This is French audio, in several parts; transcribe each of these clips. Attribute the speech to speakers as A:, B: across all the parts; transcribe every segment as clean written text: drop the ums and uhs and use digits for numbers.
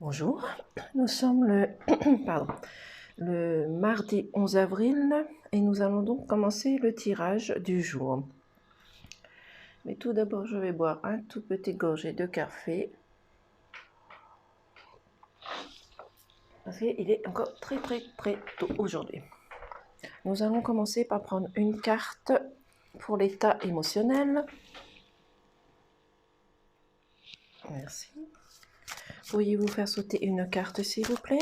A: Bonjour, nous sommes pardon, le mardi 11 avril et nous allons donc commencer le tirage du jour. Mais tout d'abord, je vais boire un tout petit gorgée de café. Parce qu'il est encore très tôt aujourd'hui. Nous allons commencer par prendre une carte pour l'état émotionnel. Merci. Pourriez-vous faire sauter une carte, s'il vous plaît?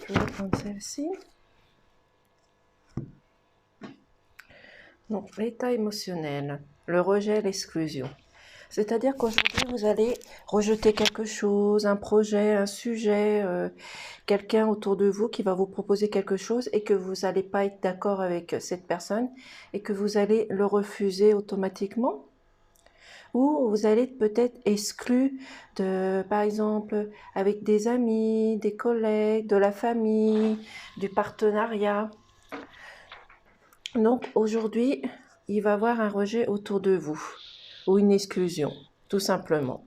A: Je vais prendre celle-ci. Donc, l'état émotionnel, le rejet, l'exclusion. C'est-à-dire qu'aujourd'hui, vous allez rejeter quelque chose, un projet, un sujet, quelqu'un autour de vous qui va vous proposer quelque chose et que vous n'allez pas être d'accord avec cette personne et que vous allez le refuser automatiquement. Ou vous allez être peut-être exclu de, par exemple, avec des amis, des collègues, de la famille, du partenariat. Donc aujourd'hui, il va y avoir un rejet autour de vous ou une exclusion, tout simplement.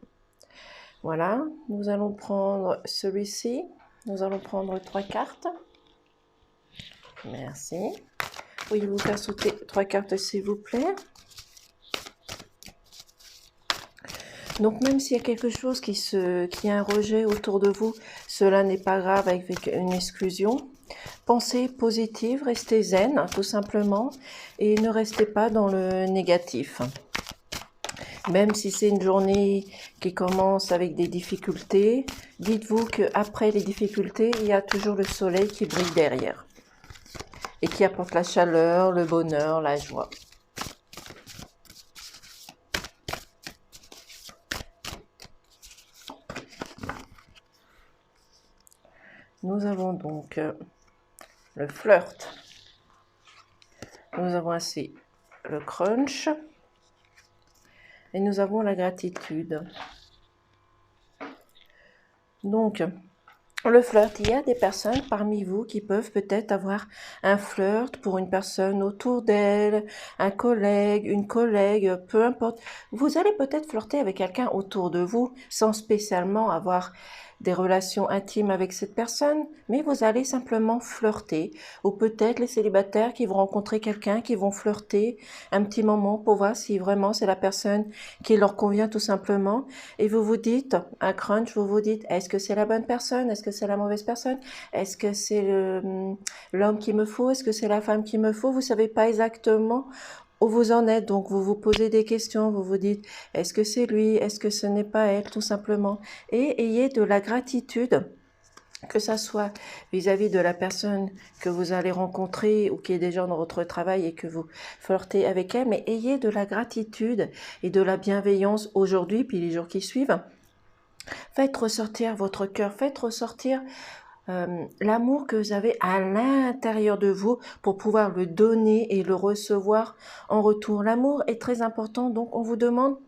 A: Voilà, nous allons prendre celui-ci. Nous allons prendre 3 cartes. Merci. Pourriez-vous faire sauter 3 cartes, s'il vous plaît? Donc même s'il y a quelque chose qui a un rejet autour de vous, cela n'est pas grave avec une exclusion. Pensez positive, restez zen, tout simplement, et ne restez pas dans le négatif. Même si c'est une journée qui commence avec des difficultés, dites-vous qu'après les difficultés, il y a toujours le soleil qui brille derrière et qui apporte la chaleur, le bonheur, la joie. Nous avons donc le flirt. Nous avons ainsi le crunch. Et nous avons la gratitude. Donc, le flirt, il y a des personnes parmi vous qui peuvent peut-être avoir un flirt pour une personne autour d'elle, un collègue, une collègue, peu importe. Vous allez peut-être flirter avec quelqu'un autour de vous sans spécialement avoir des relations intimes avec cette personne, mais vous allez simplement flirter. Ou peut-être les célibataires qui vont rencontrer quelqu'un, qui vont flirter un petit moment pour voir si vraiment c'est la personne qui leur convient tout simplement. Et vous vous dites, un crunch, vous vous dites, est-ce que c'est la bonne personne? Est-ce que c'est la mauvaise personne? Est-ce que c'est l'homme qu'il me faut? Est-ce que c'est la femme qu'il me faut? Vous savez pas exactement où vous en êtes, donc vous vous posez des questions, vous vous dites, est-ce que c'est lui? Est-ce que ce n'est pas elle, tout simplement? Et ayez de la gratitude, que ça soit vis-à-vis de la personne que vous allez rencontrer ou qui est déjà dans votre travail et que vous flirtez avec elle, mais ayez de la gratitude et de la bienveillance aujourd'hui, puis les jours qui suivent. Faites ressortir votre cœur, faites ressortir l'amour que vous avez à l'intérieur de vous pour pouvoir le donner et le recevoir en retour. L'amour est très important, donc on vous demande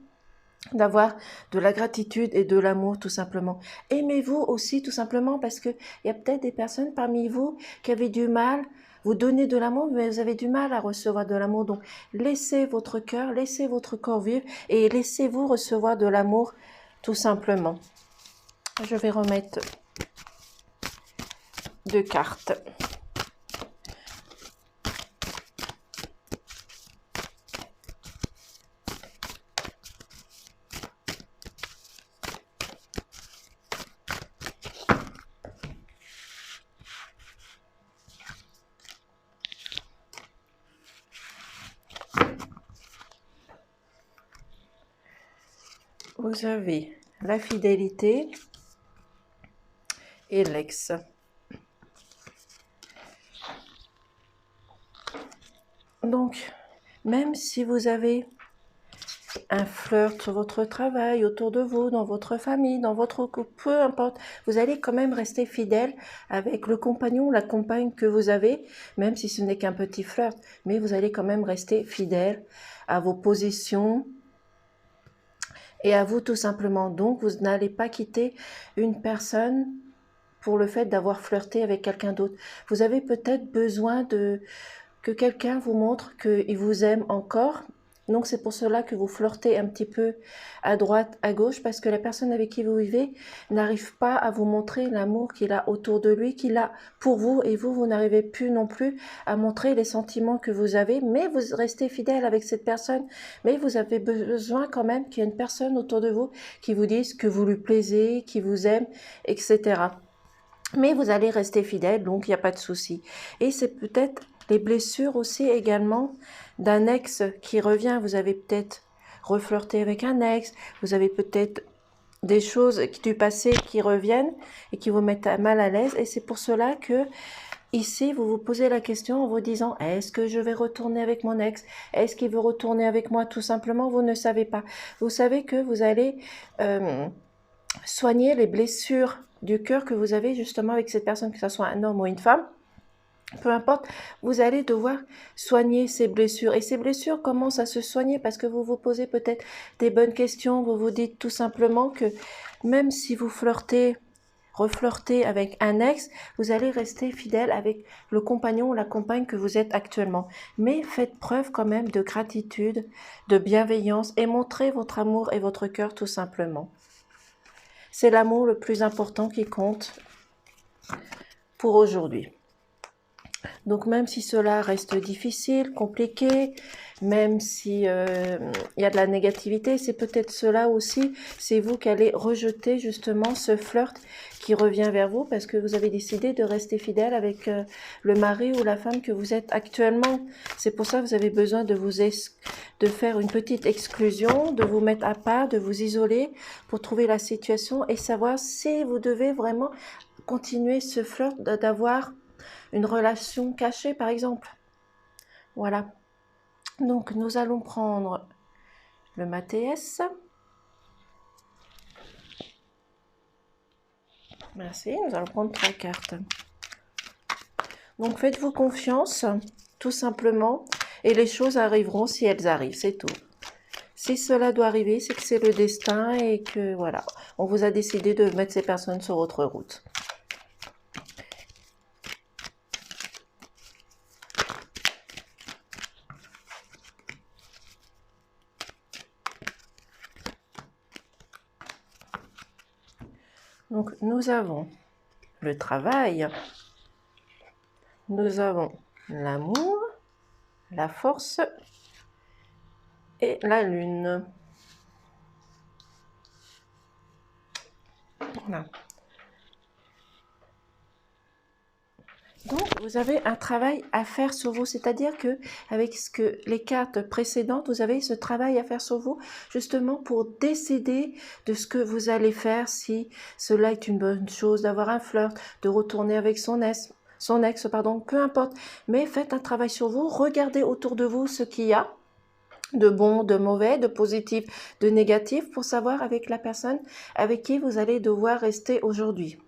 A: d'avoir de la gratitude et de l'amour tout simplement. Aimez-vous aussi tout simplement parce que il y a peut-être des personnes parmi vous qui avaient du mal, vous donnez de l'amour mais vous avez du mal à recevoir de l'amour. Donc laissez votre cœur, laissez votre corps vivre et laissez-vous recevoir de l'amour tout simplement. Je vais remettre 2 cartes. Vous avez la fidélité et l'ex. Donc, même si vous avez un flirt sur votre travail, autour de vous, dans votre famille, dans votre couple, peu importe, vous allez quand même rester fidèle avec le compagnon, la compagne que vous avez, même si ce n'est qu'un petit flirt, mais vous allez quand même rester fidèle à vos positions et à vous tout simplement. Donc, vous n'allez pas quitter une personne pour le fait d'avoir flirté avec quelqu'un d'autre. Vous avez peut-être besoin que que quelqu'un vous montre qu'il vous aime encore. Donc c'est pour cela que vous flirtez un petit peu à droite, à gauche, parce que la personne avec qui vous vivez n'arrive pas à vous montrer l'amour qu'il a autour de lui, qu'il a pour vous, et vous n'arrivez plus non plus à montrer les sentiments que vous avez, mais vous restez fidèle avec cette personne, mais vous avez besoin quand même qu'il y ait une personne autour de vous qui vous dise que vous lui plaisez, qui vous aime, etc. Mais vous allez rester fidèle, donc il n'y a pas de souci. Et c'est peut-être les blessures aussi également d'un ex qui revient. Vous avez peut-être reflirté avec un ex, vous avez peut-être des choses du passé qui reviennent et qui vous mettent mal à l'aise. Et c'est pour cela que ici, vous vous posez la question en vous disant, est-ce que je vais retourner avec mon ex? Est-ce qu'il veut retourner avec moi? Tout simplement, vous ne savez pas. Vous savez que vous allez soigner les blessures du cœur que vous avez justement avec cette personne, que ce soit un homme ou une femme. Peu importe, vous allez devoir soigner ces blessures. Et ces blessures commencent à se soigner parce que vous vous posez peut-être des bonnes questions. Vous vous dites tout simplement que même si vous reflirtez avec un ex, vous allez rester fidèle avec le compagnon ou la compagne que vous êtes actuellement. Mais faites preuve quand même de gratitude, de bienveillance et montrez votre amour et votre cœur tout simplement. C'est l'amour le plus important qui compte pour aujourd'hui. Donc même si cela reste difficile, compliqué, même si y a de la négativité, c'est peut-être cela aussi, c'est vous qui allez rejeter justement ce flirt qui revient vers vous parce que vous avez décidé de rester fidèle avec le mari ou la femme que vous êtes actuellement. C'est pour ça que vous avez besoin de faire une petite exclusion, de vous mettre à part, de vous isoler pour trouver la situation et savoir si vous devez vraiment continuer ce flirt, d'avoir une relation cachée par exemple. Voilà. Donc nous allons prendre le Mathias. Merci, nous allons prendre 3 cartes. Donc faites-vous confiance, tout simplement, et les choses arriveront si elles arrivent, c'est tout. Si cela doit arriver, c'est que c'est le destin et que voilà, on vous a décidé de mettre ces personnes sur votre route. Donc, nous avons le travail, nous avons l'amour, la force et la lune. Voilà. Donc, vous avez un travail à faire sur vous, c'est-à-dire que avec les cartes précédentes, vous avez ce travail à faire sur vous, justement pour décider de ce que vous allez faire, si cela est une bonne chose, d'avoir un flirt, de retourner avec son ex, peu importe. Mais faites un travail sur vous, regardez autour de vous ce qu'il y a de bon, de mauvais, de positif, de négatif, pour savoir avec la personne avec qui vous allez devoir rester aujourd'hui.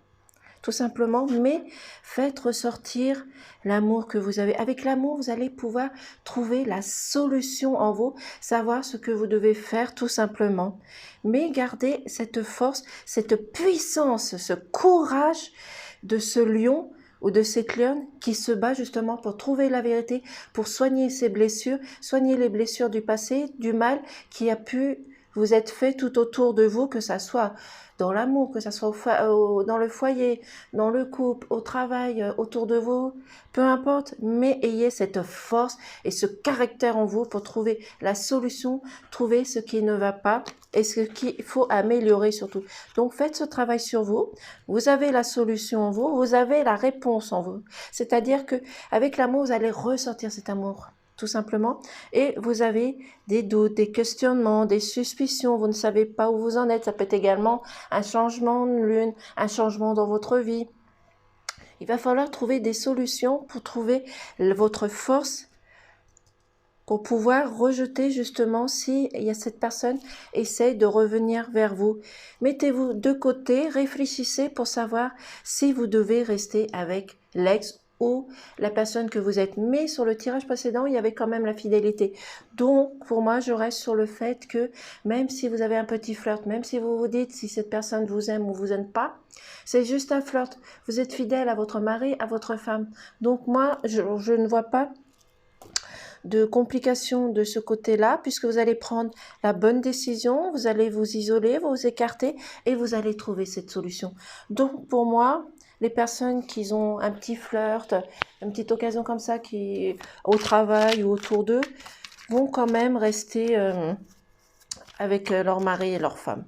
A: Tout simplement, mais faites ressortir l'amour que vous avez. Avec l'amour, vous allez pouvoir trouver la solution en vous, savoir ce que vous devez faire tout simplement. Mais gardez cette force, cette puissance, ce courage de ce lion ou de cette lionne qui se bat justement pour trouver la vérité, pour soigner ses blessures, soigner les blessures du passé, du mal qui a pu vous être fait tout autour de vous, que ça soit dans l'amour, que ça soit dans le foyer, dans le couple, au travail, autour de vous, peu importe, mais ayez cette force et ce caractère en vous pour trouver la solution, trouver ce qui ne va pas et ce qu'il faut améliorer surtout. Donc faites ce travail sur vous, vous avez la solution en vous, vous avez la réponse en vous. C'est-à-dire que avec l'amour, vous allez ressortir cet amour tout simplement, et vous avez des doutes, des questionnements, des suspicions, vous ne savez pas où vous en êtes, ça peut être également un changement de lune, un changement dans votre vie. Il va falloir trouver des solutions pour trouver votre force, pour pouvoir rejeter justement si il y a cette personne essaye de revenir vers vous. Mettez-vous de côté, réfléchissez pour savoir si vous devez rester avec l'ex ou la personne que vous êtes. Mais sur le tirage précédent, il y avait quand même la fidélité. Donc, pour moi, je reste sur le fait que même si vous avez un petit flirt, même si vous vous dites si cette personne vous aime ou vous aime pas, c'est juste un flirt. Vous êtes fidèle à votre mari, à votre femme. Donc moi, je ne vois pas de complications de ce côté-là, puisque vous allez prendre la bonne décision, vous allez vous isoler, vous écarter, et vous allez trouver cette solution. Donc pour moi, les personnes qui ont un petit flirt, une petite occasion comme ça, qui au travail ou autour d'eux, vont quand même rester avec leur mari et leur femme.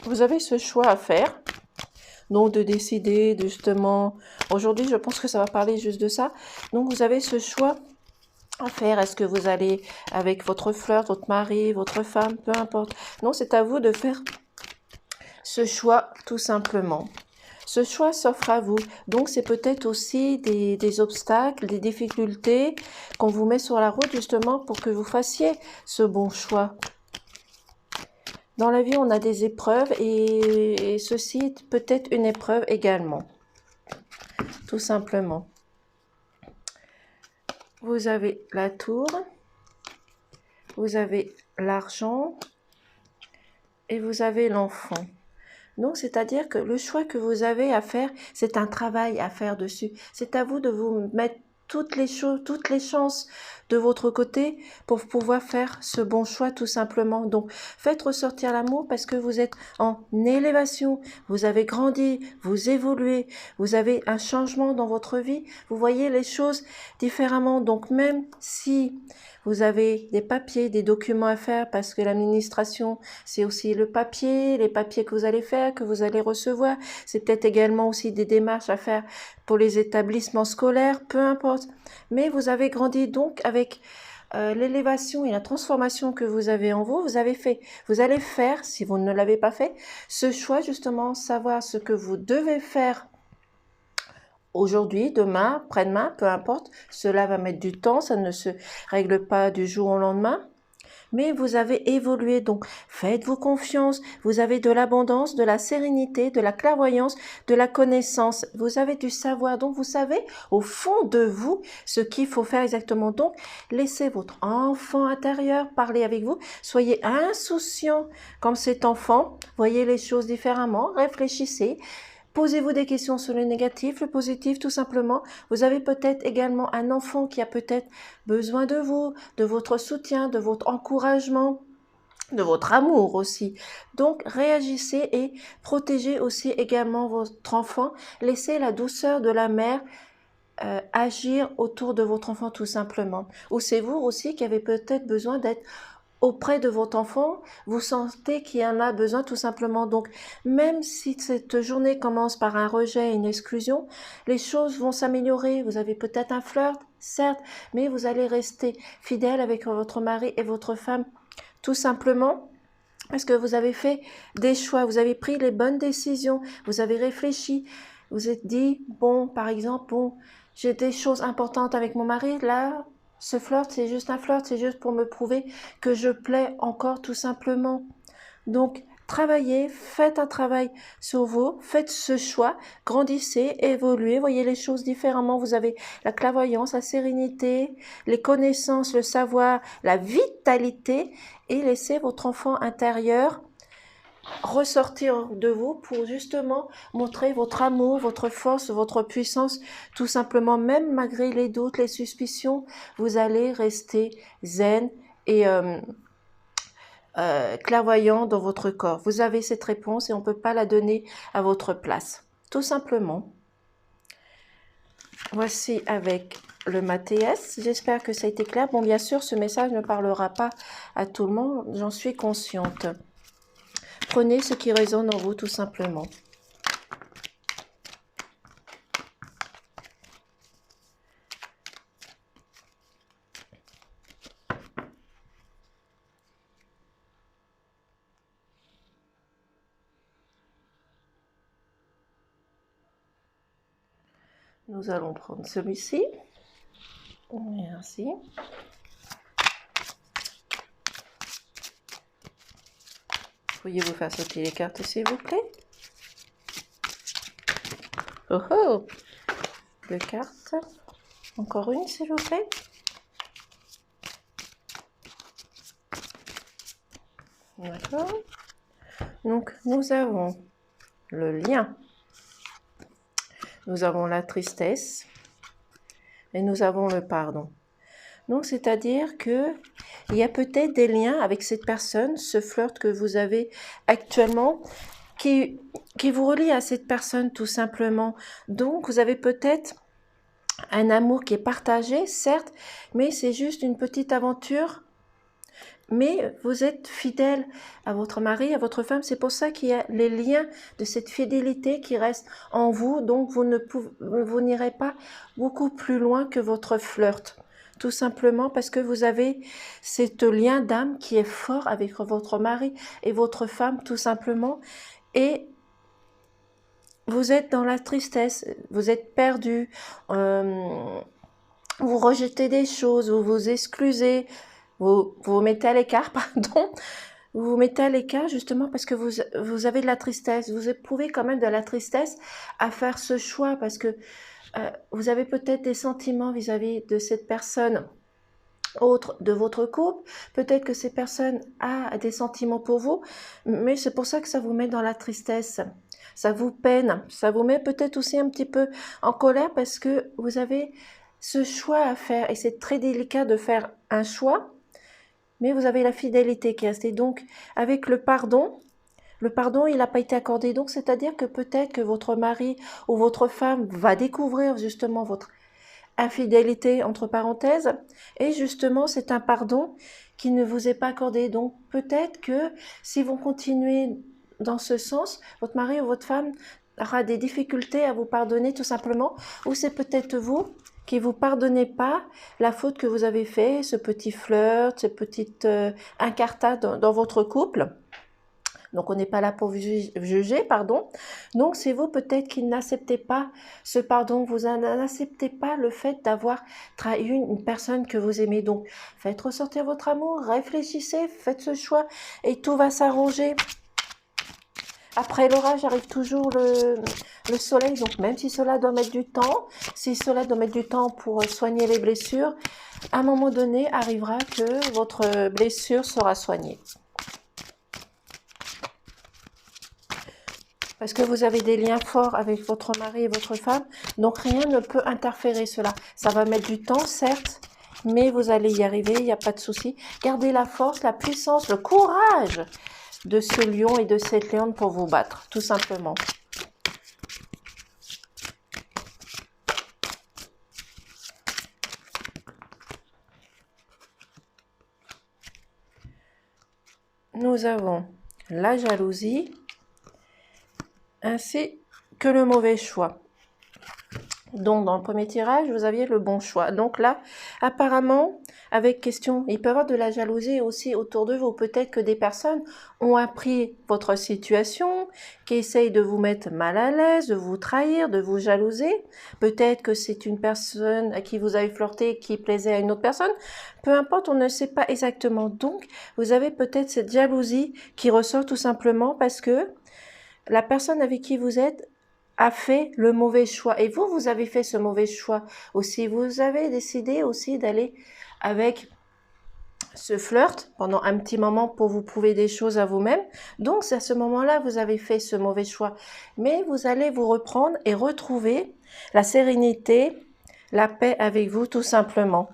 A: Vous avez ce choix à faire, donc de décider de justement, aujourd'hui je pense que ça va parler juste de ça, donc vous avez ce choix à faire. Est-ce que vous allez avec votre flirt, votre mari, votre femme, peu importe. Non, c'est à vous de faire ce choix tout simplement. Ce choix s'offre à vous. Donc, c'est peut-être aussi des obstacles, des difficultés qu'on vous met sur la route justement pour que vous fassiez ce bon choix. Dans la vie, on a des épreuves et ceci peut être une épreuve également. Tout simplement. Vous avez la tour, vous avez l'argent et vous avez l'enfant. Donc, c'est-à-dire que le choix que vous avez à faire, c'est un travail à faire dessus. C'est à vous de vous mettre toutes les choses, toutes les chances de votre côté pour pouvoir faire ce bon choix tout simplement. Donc, faites ressortir l'amour parce que vous êtes en élévation, vous avez grandi, vous évoluez, vous avez un changement dans votre vie, vous voyez les choses différemment. Donc, même si vous avez des papiers, des documents à faire parce que l'administration, c'est aussi le papier, les papiers que vous allez faire, que vous allez recevoir. C'est peut-être également aussi des démarches à faire pour les établissements scolaires, peu importe. Mais vous avez grandi donc avec l'élévation et la transformation que vous avez en vous, vous allez faire, si vous ne l'avez pas fait, ce choix justement, savoir ce que vous devez faire aujourd'hui, demain, après-demain, peu importe. Cela va mettre du temps, ça ne se règle pas du jour au lendemain. Mais vous avez évolué, donc faites-vous confiance, vous avez de l'abondance, de la sérénité, de la clairvoyance, de la connaissance, vous avez du savoir, donc vous savez au fond de vous ce qu'il faut faire exactement. Donc laissez votre enfant intérieur parler avec vous, soyez insouciant comme cet enfant, voyez les choses différemment, réfléchissez. Posez-vous des questions sur le négatif, le positif, tout simplement. Vous avez peut-être également un enfant qui a peut-être besoin de vous, de votre soutien, de votre encouragement, de votre amour aussi. Donc, réagissez et protégez aussi également votre enfant. Laissez la douceur de la mère agir autour de votre enfant tout simplement. Ou c'est vous aussi qui avez peut-être besoin d'être auprès de votre enfant, vous sentez qu'il en a besoin tout simplement. Donc, même si cette journée commence par un rejet, une exclusion, les choses vont s'améliorer. Vous avez peut-être un flirt, certes, mais vous allez rester fidèle avec votre mari et votre femme, tout simplement. Parce que vous avez fait des choix, vous avez pris les bonnes décisions, vous avez réfléchi, vous êtes dit, bon, par exemple, bon, j'ai des choses importantes avec mon mari, là, ce flirt, c'est juste un flirt, c'est juste pour me prouver que je plais encore tout simplement. Donc, travaillez, faites un travail sur vous, faites ce choix, grandissez, évoluez, voyez les choses différemment. Vous avez la clairvoyance, la sérénité, les connaissances, le savoir, la vitalité et laissez votre enfant intérieur ressortir de vous pour justement montrer votre amour, votre force, votre puissance, tout simplement, même malgré les doutes, les suspicions, vous allez rester zen et clairvoyant dans votre corps. Vous avez cette réponse et on ne peut pas la donner à votre place. Tout simplement. Voici avec le Mathias. J'espère que ça a été clair. Bon, bien sûr, ce message ne parlera pas à tout le monde, j'en suis consciente. Prenez ce qui résonne en vous, tout simplement. Nous allons prendre celui-ci. Merci. Pourriez-vous faire sauter les cartes, s'il vous plaît? Oh oh! Deux cartes. Encore une, s'il vous plaît. D'accord. Donc, nous avons le lien. Nous avons la tristesse et nous avons le pardon. Donc, c'est-à-dire que il y a peut-être des liens avec cette personne, ce flirt que vous avez actuellement, qui vous relie à cette personne tout simplement. Donc, vous avez peut-être un amour qui est partagé, certes, mais c'est juste une petite aventure. Mais vous êtes fidèle à votre mari, à votre femme. C'est pour ça qu'il y a les liens de cette fidélité qui restent en vous. Donc, vous n'irez pas beaucoup plus loin que votre flirt. Tout simplement parce que vous avez ce lien d'âme qui est fort avec votre mari et votre femme, tout simplement. Et vous êtes dans la tristesse, vous êtes perdu, vous rejetez des choses, vous vous exclusez, vous mettez à l'écart, pardon, vous vous mettez à l'écart justement parce que vous avez de la tristesse, vous éprouvez quand même de la tristesse à faire ce choix parce que vous avez peut-être des sentiments vis-à-vis de cette personne autre de votre couple, peut-être que cette personne a des sentiments pour vous, mais c'est pour ça que ça vous met dans la tristesse, ça vous peine, ça vous met peut-être aussi un petit peu en colère parce que vous avez ce choix à faire et c'est très délicat de faire un choix, mais vous avez la fidélité qui reste. Et donc, avec le pardon, il n'a pas été accordé. Donc, c'est-à-dire que peut-être que votre mari ou votre femme va découvrir justement votre infidélité, entre parenthèses, et justement, c'est un pardon qui ne vous est pas accordé. Donc, peut-être que si vous continuez dans ce sens, votre mari ou votre femme aura des difficultés à vous pardonner tout simplement, ou c'est peut-être vous qui vous pardonnez pas la faute que vous avez fait, ce petit flirt, cette petite incartade dans votre couple. Donc, on n'est pas là pour juger, pardon. Donc, c'est vous peut-être qui n'acceptez pas ce pardon, vous n'acceptez pas le fait d'avoir trahi une personne que vous aimez. Donc, faites ressortir votre amour, réfléchissez, faites ce choix et tout va s'arranger. Après l'orage arrive toujours le soleil, donc même si cela doit mettre du temps, si cela doit mettre du temps pour soigner les blessures, à un moment donné arrivera que votre blessure sera soignée. Parce que vous avez des liens forts avec votre mari et votre femme, donc rien ne peut interférer cela. Ça va mettre du temps, certes, mais vous allez y arriver, il n'y a pas de souci. Gardez la force, la puissance, le courage de ce lion et de cette lionne pour vous battre, tout simplement. Nous avons la jalousie, ainsi que le mauvais choix. Donc, dans le premier tirage, vous aviez le bon choix. Donc là, apparemment, avec question, il peut y avoir de la jalousie aussi autour de vous. Peut-être que des personnes ont appris votre situation, qui essayent de vous mettre mal à l'aise, de vous trahir, de vous jalouser. Peut-être que c'est une personne à qui vous avez flirté, qui plaisait à une autre personne. Peu importe, on ne sait pas exactement. Donc, vous avez peut-être cette jalousie qui ressort tout simplement parce que la personne avec qui vous êtes a fait le mauvais choix. Et vous avez fait ce mauvais choix aussi. Vous avez décidé aussi d'aller avec ce flirt pendant un petit moment pour vous prouver des choses à vous-même. Donc, c'est à ce moment-là, vous avez fait ce mauvais choix. Mais vous allez vous reprendre et retrouver la sérénité, la paix avec vous, tout simplement.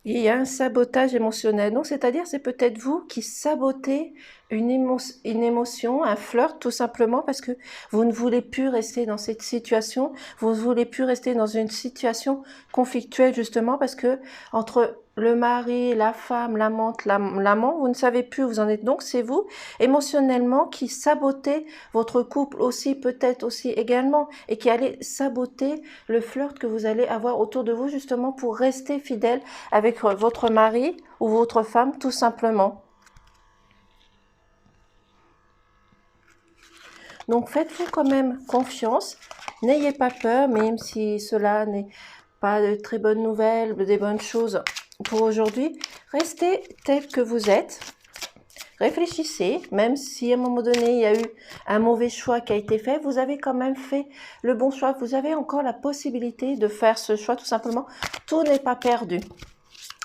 A: Il y a un sabotage émotionnel. Donc, c'est-à-dire, c'est peut-être vous qui sabotez une émotion, un flirt, tout simplement parce que vous ne voulez plus rester dans cette situation. Vous ne voulez plus rester dans une situation conflictuelle, justement, parce que entre le mari, la femme, l'amante, l'amant, vous ne savez plus où vous en êtes. Donc, c'est vous, émotionnellement, qui sabotez votre couple aussi, peut-être aussi également, et qui allez saboter le flirt que vous allez avoir autour de vous, justement, pour rester fidèle avec votre mari ou votre femme, tout simplement. Donc, faites-vous quand même confiance. N'ayez pas peur, même si cela n'est pas de très bonnes nouvelles, des bonnes choses pour aujourd'hui. Restez tel que vous êtes. Réfléchissez, même si à un moment donné, il y a eu un mauvais choix qui a été fait, vous avez quand même fait le bon choix. Vous avez encore la possibilité de faire ce choix, tout simplement. Tout n'est pas perdu.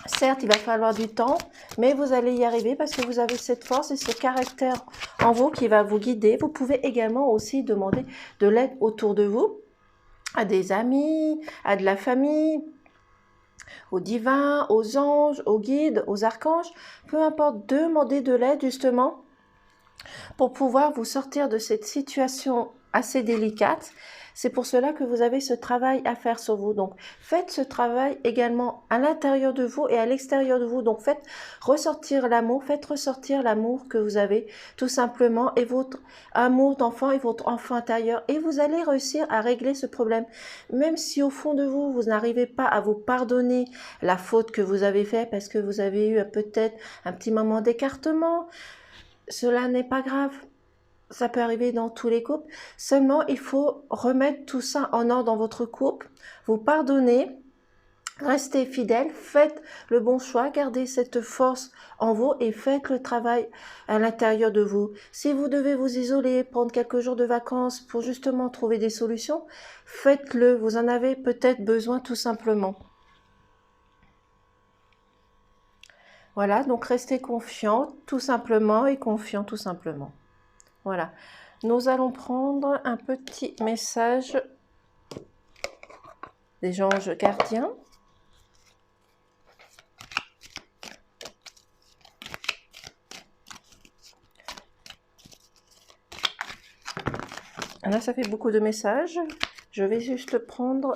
A: Certes, il va falloir du temps, mais vous allez y arriver parce que vous avez cette force et ce caractère en vous qui va vous guider. Vous pouvez également aussi demander de l'aide autour de vous, à des amis, à de la famille, aux divins, aux anges, aux guides, aux archanges. Peu importe, demandez de l'aide justement pour pouvoir vous sortir de cette situation assez délicate. C'est pour cela que vous avez ce travail à faire sur vous. Donc, faites ce travail également à l'intérieur de vous et à l'extérieur de vous. Donc, faites ressortir l'amour que vous avez tout simplement et votre amour d'enfant et votre enfant intérieur. Et vous allez réussir à régler ce problème. Même si au fond de vous, vous n'arrivez pas à vous pardonner la faute que vous avez faite parce que vous avez eu peut-être un petit moment d'écartement, cela n'est pas grave. Ça peut arriver dans tous les couples. Seulement, il faut remettre tout ça en ordre dans votre couple. Vous pardonnez, restez fidèle, faites le bon choix, gardez cette force en vous et faites le travail à l'intérieur de vous. Si vous devez vous isoler, prendre quelques jours de vacances pour justement trouver des solutions, faites-le. Vous en avez peut-être besoin tout simplement. Voilà, donc restez confiant tout simplement et confiant tout simplement. Voilà, nous allons prendre un petit message des anges gardiens. Là, ça fait beaucoup de messages. Je vais juste prendre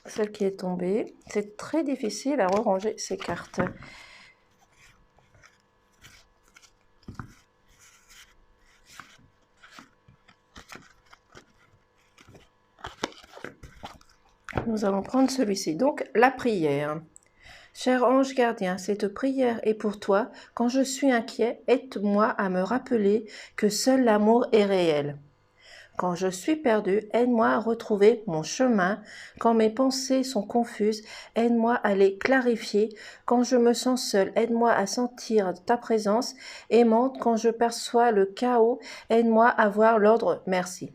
A: celle qui est tombée. C'est très difficile à ranger ces cartes. Nous allons prendre celui-ci. Donc, la prière. Cher ange gardien, cette prière est pour toi. Quand je suis inquiet, aide-moi à me rappeler que seul l'amour est réel. Quand je suis perdu, aide-moi à retrouver mon chemin. Quand mes pensées sont confuses, aide-moi à les clarifier. Quand je me sens seul, aide-moi à sentir ta présence aimante. Quand je perçois le chaos, aide-moi à voir l'ordre. Merci.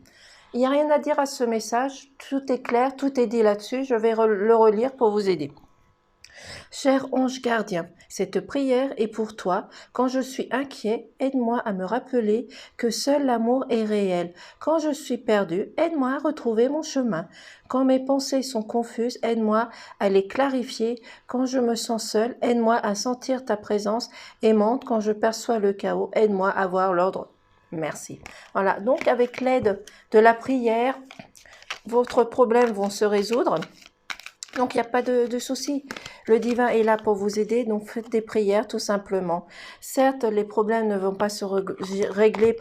A: Il n'y a rien à dire à ce message. Tout est clair, tout est dit là-dessus. Je vais le relire pour vous aider. Cher ange gardien, cette prière est pour toi. Quand je suis inquiet, aide-moi à me rappeler que seul l'amour est réel. Quand je suis perdu, aide-moi à retrouver mon chemin. Quand mes pensées sont confuses, aide-moi à les clarifier. Quand je me sens seul, aide-moi à sentir ta présence aimante. Quand je perçois le chaos, aide-moi à voir l'ordre. Merci. Voilà, donc avec l'aide de la prière, votre problème vont se résoudre. Donc, il n'y a pas de souci. Le divin est là pour vous aider, donc faites des prières tout simplement. Certes, les problèmes ne vont pas se régler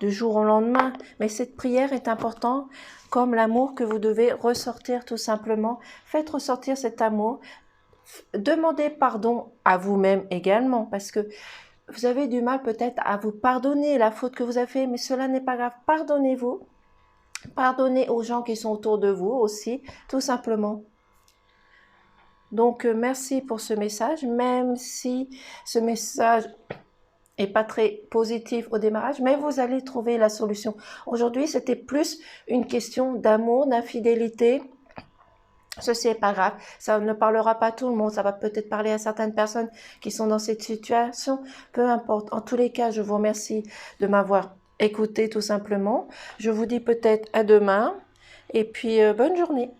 A: du jour au lendemain, mais cette prière est importante comme l'amour que vous devez ressortir tout simplement. Faites ressortir cet amour. Demandez pardon à vous-même également, parce que vous avez du mal peut-être à vous pardonner la faute que vous avez faite, mais cela n'est pas grave. Pardonnez-vous. Pardonnez aux gens qui sont autour de vous aussi, tout simplement. Donc, merci pour ce message, même si ce message n'est pas très positif au démarrage, mais vous allez trouver la solution. Aujourd'hui, c'était plus une question d'amour, d'infidélité. Ceci n'est pas grave, ça ne parlera pas à tout le monde, ça va peut-être parler à certaines personnes qui sont dans cette situation, peu importe. En tous les cas, je vous remercie de m'avoir écouté tout simplement. Je vous dis peut-être à demain et puis bonne journée.